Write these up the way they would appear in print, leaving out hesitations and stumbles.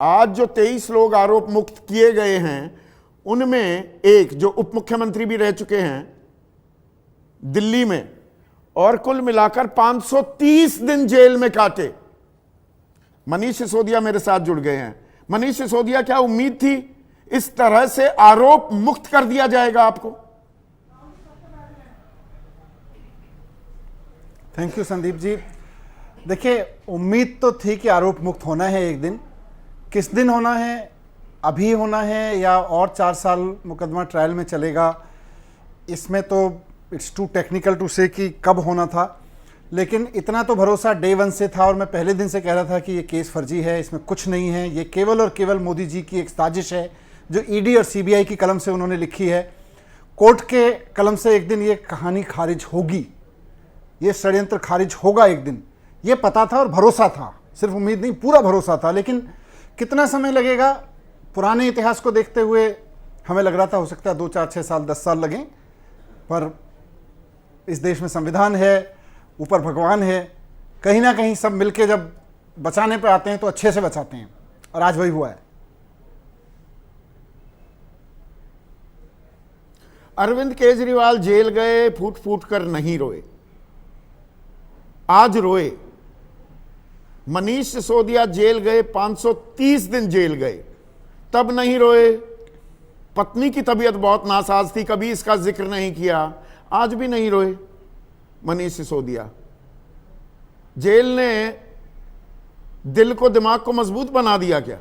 आज जो 23 लोग आरोप मुक्त किए गए हैं उनमें एक जो उप मुख्यमंत्री भी रह चुके हैं दिल्ली में, और कुल मिलाकर 530 दिन जेल में काटे। मनीष सिसोदिया मेरे साथ जुड़ गए हैं। मनीष सिसोदिया, क्या उम्मीद थी इस तरह से आरोप मुक्त कर दिया जाएगा आपको? Thank you Sandeep ji. देखिए, उम्मीद तो थी कि आरोप मुक्त होना है एक दिन। किस दिन होना है, अभी होना है या और 4 साल मुकदमा ट्रायल में चलेगा, इसमें तो इट्स टू टेक्निकल टू से कि कब होना था। लेकिन इतना तो भरोसा डे 1 से था और मैं पहले दिन से कह रहा था कि ये केस फर्जी है, इसमें कुछ नहीं है, ये केवल और केवल मोदी जी की एक साजिश है जो ईडी और सीबीआई की कलम से उन्होंने लिखी है। कोर्ट के कलम से एक दिन ये कहानी खारिज होगी, ये षड्यंत्र खारिज होगा एक दिन, ये पता था और भरोसा था, सिर्फ उम्मीद नहीं, पूरा भरोसा था। लेकिन कितना समय लगेगा, पुराने इतिहास को देखते हुए हमें लग रहा था हो सकता है 2, 4, 6 साल 10 साल लगें, पर इस देश में संविधान है, ऊपर भगवान है, कहीं ना कहीं सब मिलके जब बचाने पे आते हैं तो अच्छे से बचाते हैं, और आज वही हुआ है। अरविंद केजरीवाल जेल गए, फूट फूट कर नहीं रोए, आज रोए। मनीष सिसोदिया जेल गए, 530 दिन जेल गए, तब नहीं रोए। पत्नी की तबीयत बहुत नासाज थी, कभी इसका जिक्र नहीं किया, आज भी नहीं रोए मनीष सिसोदिया। जेल ने दिल को, दिमाग को मजबूत बना दिया क्या?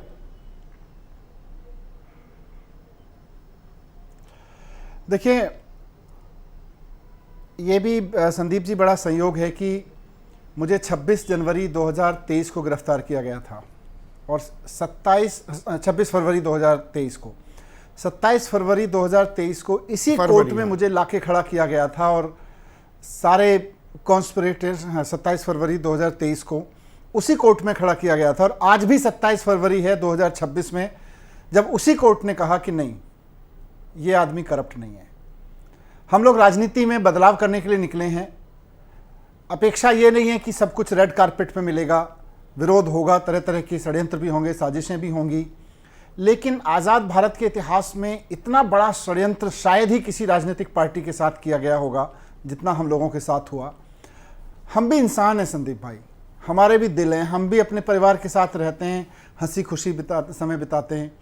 देखिए, ये भी संदीप जी बड़ा संयोग है कि मुझे 26 जनवरी 2023 को गिरफ्तार किया गया था और 26 फरवरी 2023 को 27 फरवरी 2023 को इसी कोर्ट में मुझे लाके खड़ा किया गया था और सारे कॉन्स्पिरेटर्स 27 फरवरी 2023 को उसी कोर्ट में खड़ा किया गया था। और आज भी 27 फरवरी है 2026 में, जब उसी कोर्ट ने कहा कि नहीं, ये आदमी करप्ट नहीं है। हम लोग राजनीति में बदलाव करने के लिए निकले हैं। अपेक्षा ये नहीं है कि सब कुछ रेड कारपेट पे मिलेगा, विरोध होगा, तरह तरह के षड्यंत्र भी होंगे, साजिशें भी होंगी, लेकिन आज़ाद भारत के इतिहास में इतना बड़ा षड्यंत्र शायद ही किसी राजनीतिक पार्टी के साथ किया गया होगा जितना हम लोगों के साथ हुआ। हम भी इंसान हैं संदीप भाई, हमारे भी दिल हैं, हम भी अपने परिवार के साथ रहते हैं, हंसी खुशी समय बिताते हैं।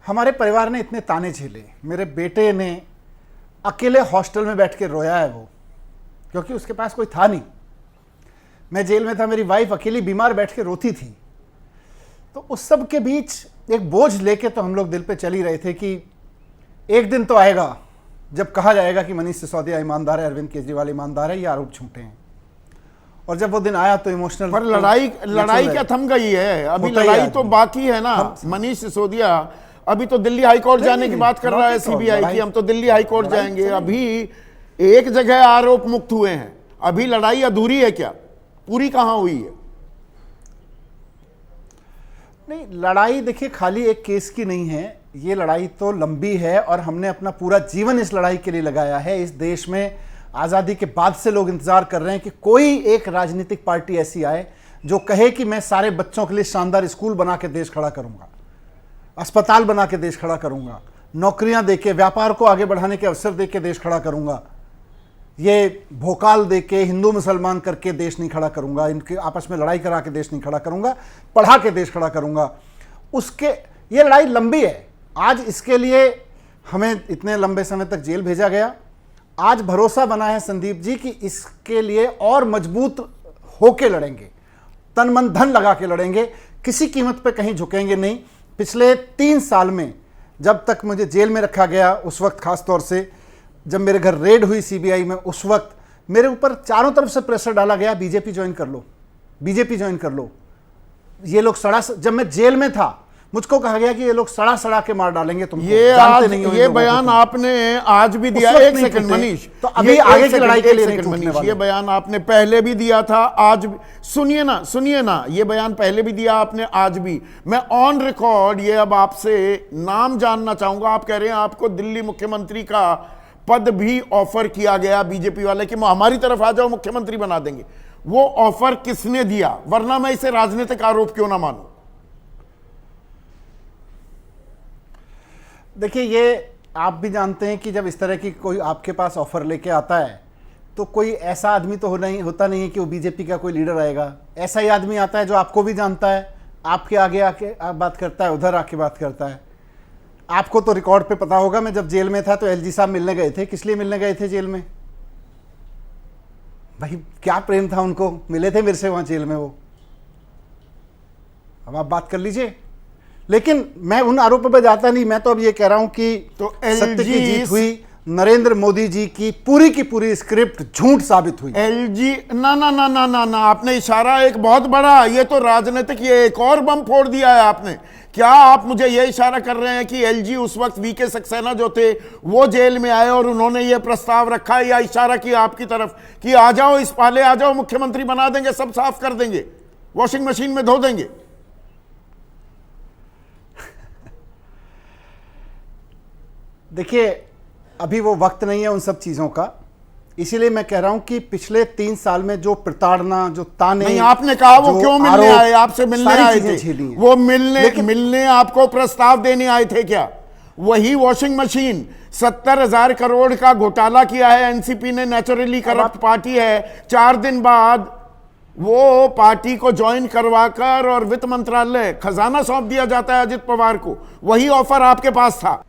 हमारे परिवार ने इतने ताने झेले, मेरे बेटे ने अकेले हॉस्टल में बैठ के रोया है वो, क्योंकि उसके पास कोई था नहीं। मैं जेल में था, मेरी वाइफ अकेली बीमार बैठ के रोती थी। तो उस सब के बीच एक बोझ लेके तो हम लोग दिल पे चल ही रहे थे कि एक दिन तो आएगा जब कहा जाएगा कि मनीष सिसोदिया ईमानदार है, अरविंद केजरीवाल ईमानदार है, ये आरोप झूठे हैं। और जब वो दिन आया तो इमोशनल। पर लड़ाई क्या थम गई है? अभी लड़ाई तो बाकी है ना। मनीष सिसोदिया अभी तो दिल्ली हाईकोर्ट जाने की बात कर रहा है सीबीआई की, हम तो दिल्ली हाईकोर्ट जाएंगे। अभी एक जगह आरोप मुक्त हुए हैं, अभी लड़ाई अधूरी है क्या? पूरी कहां हुई है? नहीं, लड़ाई देखिए खाली एक केस की नहीं है, ये लड़ाई तो लंबी है और हमने अपना पूरा जीवन इस लड़ाई के लिए लगाया है। इस देश में आज़ादी के बाद से लोग इंतजार कर रहे हैं कि कोई एक राजनीतिक पार्टी ऐसी आए जो कहे कि मैं सारे बच्चों के लिए शानदार स्कूल बना के देश खड़ा करूंगा, अस्पताल बना के देश खड़ा करूंगा, नौकरियां देके, व्यापार को आगे बढ़ाने के अवसर देके देश खड़ा करूंगा, ये भोकाल देके हिंदू मुसलमान करके देश नहीं खड़ा करूंगा, इनके आपस में लड़ाई करा के देश नहीं खड़ा करूंगा, पढ़ा के देश खड़ा करूंगा। उसके ये लड़ाई लंबी है। आज इसके लिए हमें इतने लंबे समय तक जेल भेजा गया, आज भरोसा बना है संदीप जी कि इसके लिए और मजबूत होके लड़ेंगे, तन मन धन लगा के लड़ेंगे, किसी कीमत पे कहीं झुकेंगे नहीं। पिछले 3 साल में जब तक मुझे जेल में रखा गया, उस वक्त खास तौर से जब मेरे घर रेड हुई सीबीआई में, उस वक्त मेरे ऊपर चारों तरफ से प्रेशर डाला गया, बीजेपी ज्वाइन कर लो, बीजेपी ज्वाइन कर लो। ये लोग जब मैं जेल में था मुझको कहा गया कि ये लोग सड़ा के मार डालेंगे तुम। ये बयान आपने आज भी दिया। एक सेकंड मनीष, तो अभी आगे की लड़ाई के लिए नहीं मनीष, ये बयान आपने पहले भी दिया था, आज भी। सुनिए ना, ये बयान पहले भी दिया आपने, आज भी। मैं ऑन रिकॉर्ड ये अब आपसे नाम जानना चाहूंगा। आप कह रहे हैं आपको दिल्ली मुख्यमंत्री का पद भी ऑफर किया गया बीजेपी वाले कि हमारी तरफ आ जाओ, मुख्यमंत्री बना देंगे। वो ऑफर किसने दिया? वरना मैं इसे राजनीतिक आरोप क्यों ना मानूं। देखिए, ये आप भी जानते हैं कि जब इस तरह की कोई आपके पास ऑफर लेके आता है तो कोई ऐसा आदमी तो होता नहीं है कि वो बीजेपी का कोई लीडर आएगा। ऐसा ही आदमी आता है जो आपको भी जानता है, आपके आगे आके आप बात करता है, उधर आके बात करता है। आपको तो रिकॉर्ड पे पता होगा, मैं जब जेल में था तो एलजी साहब मिलने गए थे। किस लिए मिलने गए थे जेल में? भाई क्या प्रेम था उनको, मिले थे मेरे से वहां जेल में वो। अब आप बात कर लीजिए। लेकिन मैं उन आरोपों पर जाता नहीं, मैं तो अब ये कह रहा हूं कि तो सत्य की जीत हुई। नरेंद्र मोदी जी की पूरी स्क्रिप्ट झूठ साबित हुई। एलजी ना ना ना ना ना ना, आपने इशारा एक बहुत बड़ा, ये तो राजनीतिक, ये एक और बम फोड़ दिया है आपने। क्या आप मुझे ये इशारा कर रहे हैं कि एलजी उस वक्त वीके सक्सेना जो थे वो जेल में आए और उन्होंने ये प्रस्ताव रखा, या इशारा किया आपकी तरफ कि आ जाओ, इस पाले आ जाओ, मुख्यमंत्री बना देंगे, सब साफ कर देंगे, वॉशिंग मशीन में धो देंगे? देखिए, अभी वो वक्त नहीं है उन सब चीजों का, इसीलिए मैं कह रहा हूं कि पिछले 3 साल में जो प्रताड़ना, जो ताने, नहीं, आपने कहा वो क्यों मिलने आए, आपसे मिलने आए थे? वो मिलने आपको प्रस्ताव देने आए थे क्या? वही वॉशिंग मशीन, 70,000 करोड़ का घोटाला किया है एनसीपी ने, नेचुरली करप्ट पार्टी है। 4 दिन बाद वो पार्टी को ज्वाइन करवाकर और वित्त मंत्रालय, खजाना सौंप दिया जाता है अजित पवार को। वही ऑफर आपके पास था।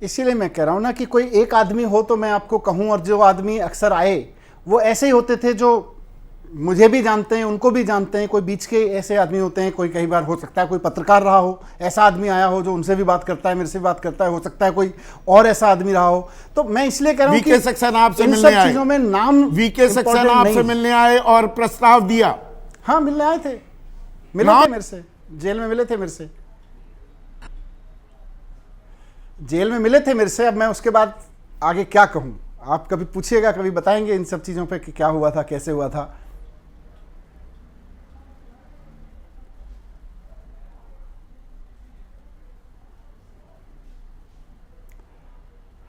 इसीलिए मैं कह रहा हूं ना कि कोई एक आदमी हो तो मैं आपको कहूं, और जो आदमी अक्सर आए वो ऐसे ही होते थे जो मुझे भी जानते हैं, उनको भी जानते हैं। कोई बीच के ऐसे आदमी होते हैं, कोई कई बार हो सकता है कोई पत्रकार रहा हो, ऐसा आदमी आया हो जो उनसे भी बात करता है, मेरे से भी बात करता है, हो सकता है कोई और ऐसा आदमी रहा हो। तो मैं इसलिए कह रहा हूं कि वीके सक्सेना आपसे इन मिलने सब आए, चीजों में नाम वीके सक्सेना आपसे मिलने आए और प्रस्ताव दिया? हाँ, मिलने आए थे, मिले थे मेरे से, जेल में मिले थे मेरे से, जेल में मिले थे मेरे से। अब मैं उसके बाद आगे क्या कहूं, आप कभी पूछिएगा, कभी बताएंगे इन सब चीजों पे कि क्या हुआ था, कैसे हुआ था।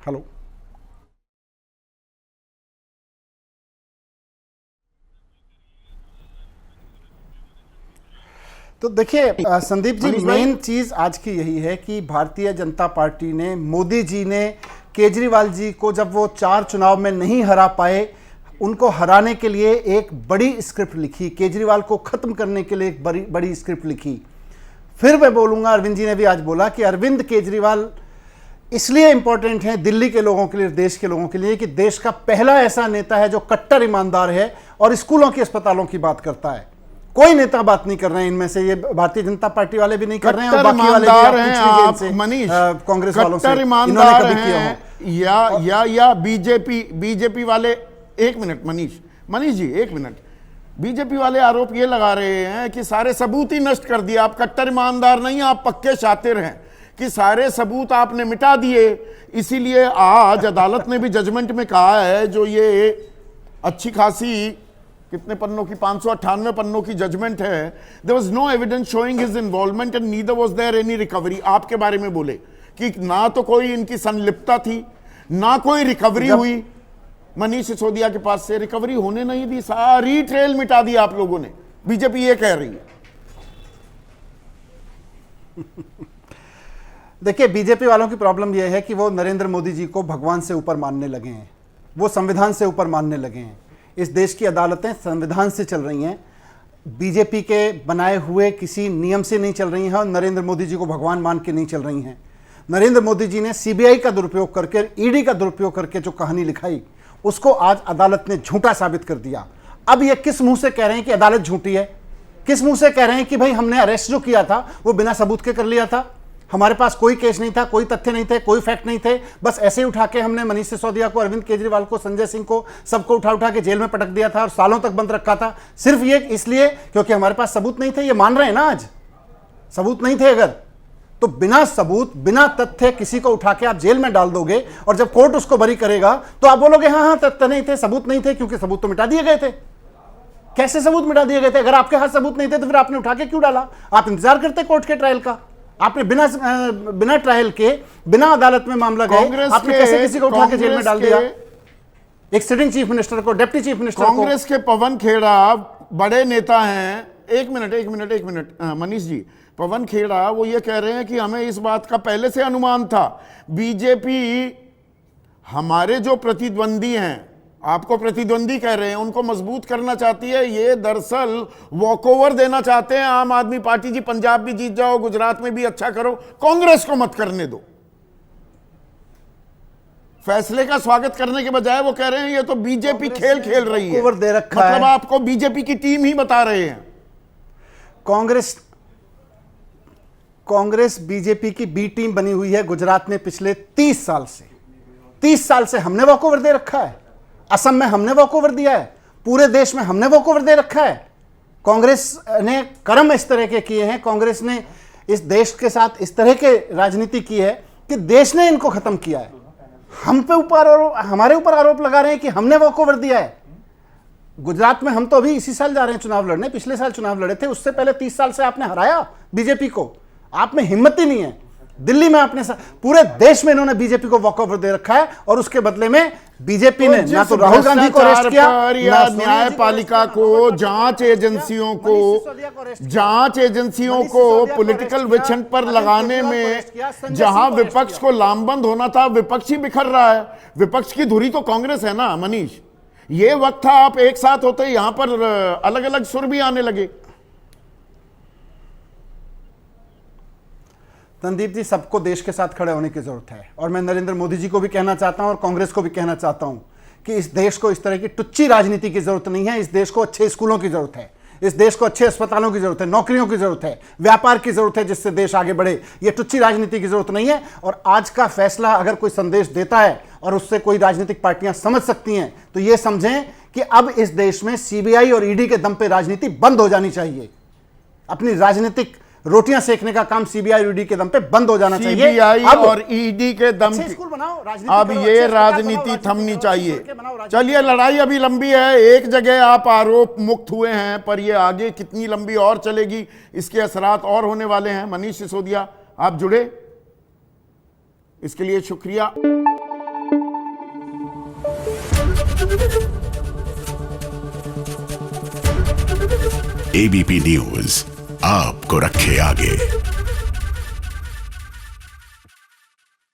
हेलो, तो देखिए संदीप जी, मेन चीज आज की यही है कि भारतीय जनता पार्टी ने, मोदी जी ने केजरीवाल जी को जब वो 4 चुनाव में नहीं हरा पाए, उनको हराने के लिए एक बड़ी स्क्रिप्ट लिखी, केजरीवाल को खत्म करने के लिए एक बड़ी स्क्रिप्ट लिखी। फिर मैं बोलूंगा, अरविंद जी ने भी आज बोला कि अरविंद केजरीवाल इसलिए इंपॉर्टेंट है दिल्ली के लोगों के लिए, देश के लोगों के लिए, कि देश का पहला ऐसा नेता है जो कट्टर ईमानदार है और स्कूलों के अस्पतालों की बात करता है। कोई नेता बात नहीं कर रहे हैं इनमें से, ये भारतीय जनता पार्टी वाले भी नहीं कर रहे हैं और बाकी वाले भी आप मनीष, कांग्रेस वालों से इन्होंने कभी किया हो या बीजेपी वाले? एक मिनट मनीष जी, एक मिनट। बीजेपी वाले आरोप ये लगा रहे हैं कि सारे सबूत ही नष्ट कर दिए। आप कट्टर ईमानदार नहीं, आप पक्के शातिर हैं कि सारे सबूत आपने मिटा दिए। इसीलिए आज अदालत ने भी जजमेंट में कहा है, जो ये अच्छी खासी कितने पन्नों की, 598 पन्नों की जजमेंट है, there was no evidence showing his involvement and neither was there any recovery. आपके बारे में बोले कि ना तो कोई इनकी संलिप्तता थी, ना कोई रिकवरी हुई। मनीष सिसोदिया के पास से रिकवरी होने नहीं दी, सारी ट्रेल मिटा दी आप लोगों ने। बीजेपी ये कह रही है। देखिए, बीजेपी वालों की प्रॉब्लम यह है कि वो नरेंद्र मोदी जी को भगवान से ऊपर मानने लगे हैं, वो संविधान से ऊपर मानने लगे हैं। इस देश की अदालतें संविधान से चल रही हैं, बीजेपी के बनाए हुए किसी नियम से नहीं चल रही हैं और नरेंद्र मोदी जी को भगवान मान के नहीं चल रही हैं। नरेंद्र मोदी जी ने सीबीआई का दुरुपयोग करके, ईडी का दुरुपयोग करके जो कहानी लिखाई, उसको आज अदालत ने झूठा साबित कर दिया। अब ये किस मुंह से कह रहे हैं कि अदालत झूठी है? किस मुंह से कह रहे हैं कि भाई हमने अरेस्ट जो किया था वो बिना सबूत के कर लिया था, हमारे पास कोई केस नहीं था, कोई तथ्य नहीं थे, कोई फैक्ट नहीं थे, बस ऐसे ही उठा के हमने मनीष सिसोदिया को, अरविंद केजरीवाल को, संजय सिंह को, सबको उठा के जेल में पटक दिया था और सालों तक बंद रखा था, सिर्फ ये इसलिए क्योंकि हमारे पास सबूत नहीं थे। ये मान रहे हैं ना आज, सबूत नहीं थे अगर, तो बिना सबूत, बिना तथ्य किसी को उठा के आप जेल में डाल दोगे और जब कोर्ट उसको बरी करेगा तो आप बोलोगे हाँ तथ्य नहीं थे, सबूत नहीं थे, क्योंकि सबूत तो मिटा दिए गए थे। कैसे सबूत मिटा दिए गए थे? अगर आपके हाथ सबूत नहीं थे तो फिर आपने उठा के क्यों डाला? आप इंतजार करते कोर्ट के ट्रायल का? आपने बिना ट्रायल के, बिना अदालत में मामला गए, आपने कैसे किसी को उठा के जेल में डाल दिया? एक सिटिंग चीफ मिनिस्टर को, डिप्टी चीफ मिनिस्टर को। कांग्रेस के पवन खेड़ा बड़े नेता हैं, एक मिनट मनीष जी, पवन खेड़ा वो ये कह रहे हैं कि हमें इस बात का पहले से अनुमान था। बीजेपी हमारे जो प्रतिद्वंदी हैं, आपको प्रतिद्वंदी कह रहे हैं, उनको मजबूत करना चाहती है। ये दरअसल वॉकओवर देना चाहते हैं आम आदमी पार्टी जी, पंजाब भी जीत जाओ, गुजरात में भी अच्छा करो, कांग्रेस को मत करने दो। फैसले का स्वागत करने के बजाय वो कह रहे हैं ये तो बीजेपी खेल खेल रही है, दे रखा मतलब है। आपको बीजेपी की टीम ही बता रहे हैं। कांग्रेस बीजेपी की बी टीम बनी हुई है गुजरात में पिछले 30 साल से। 30 साल से हमने वॉकओवर दे रखा है, असम में हमने वॉकओवर दिया है, पूरे देश में हमने वॉकओवर दे रखा है। कांग्रेस ने कर्म इस तरह के किए हैं, कांग्रेस ने इस देश के साथ इस तरह के राजनीति की है कि देश ने इनको खत्म किया है। हम पे हमारे ऊपर आरोप लगा रहे हैं कि हमने वॉकओवर दिया है। गुजरात में हम तो अभी इसी साल जा रहे हैं चुनाव लड़ने, पिछले साल चुनाव लड़े थे, उससे पहले 30 साल से आपने हराया बीजेपी को। आप में हिम्मत ही नहीं है। दिल्ली में आपने पूरे देश में इन्होंने बीजेपी को वॉकओवर दे रखा है और उसके बदले में बीजेपी ने ना तो राहुल गांधी को अरेस्ट किया, या न्यायपालिका को, जांच एजेंसियों को पॉलिटिकल विचन पर लगाने में जहां विपक्ष को लामबंद होना था, विपक्ष ही बिखर रहा है। विपक्ष की धुरी तो कांग्रेस है ना मनीष। ये वक्त था आप एक साथ होते, यहां पर अलग अलग सुर भी आने लगे। संदीप जी, सबको देश के साथ खड़े होने की जरूरत है और मैं नरेंद्र मोदी जी को भी कहना चाहता हूं और कांग्रेस को भी कहना चाहता हूं कि इस देश को इस तरह की टुच्ची राजनीति की जरूरत नहीं है। इस देश को अच्छे स्कूलों की जरूरत है, इस देश को अच्छे अस्पतालों की जरूरत है, नौकरियों की जरूरत है, व्यापार की जरूरत है जिससे देश आगे बढ़े। ये टुच्ची राजनीति की जरूरत नहीं है। और आज का फैसला अगर कोई संदेश देता है और उससे कोई राजनीतिक पार्टियां समझ सकती हैं तो ये समझें कि अब इस देश में सीबीआई और ईडी के दम पे राजनीति बंद हो जानी चाहिए। अपनी राजनीतिक रोटियां सेकने का काम सीबीआई और ईडी के दम पे बंद हो जाना चाहिए। सीबीआई और ईडी के दम पे स्कूल बनाओ, अब ये राजनीति थमनी चाहिए। चलिए, लड़ाई अभी लंबी है। एक जगह आप आरोप मुक्त हुए हैं, पर ये आगे कितनी लंबी और चलेगी, इसके असरात और होने वाले हैं। मनीष सिसोदिया, आप जुड़े, इसके लिए शुक्रिया। एबीपी न्यूज आपको रखे आगे।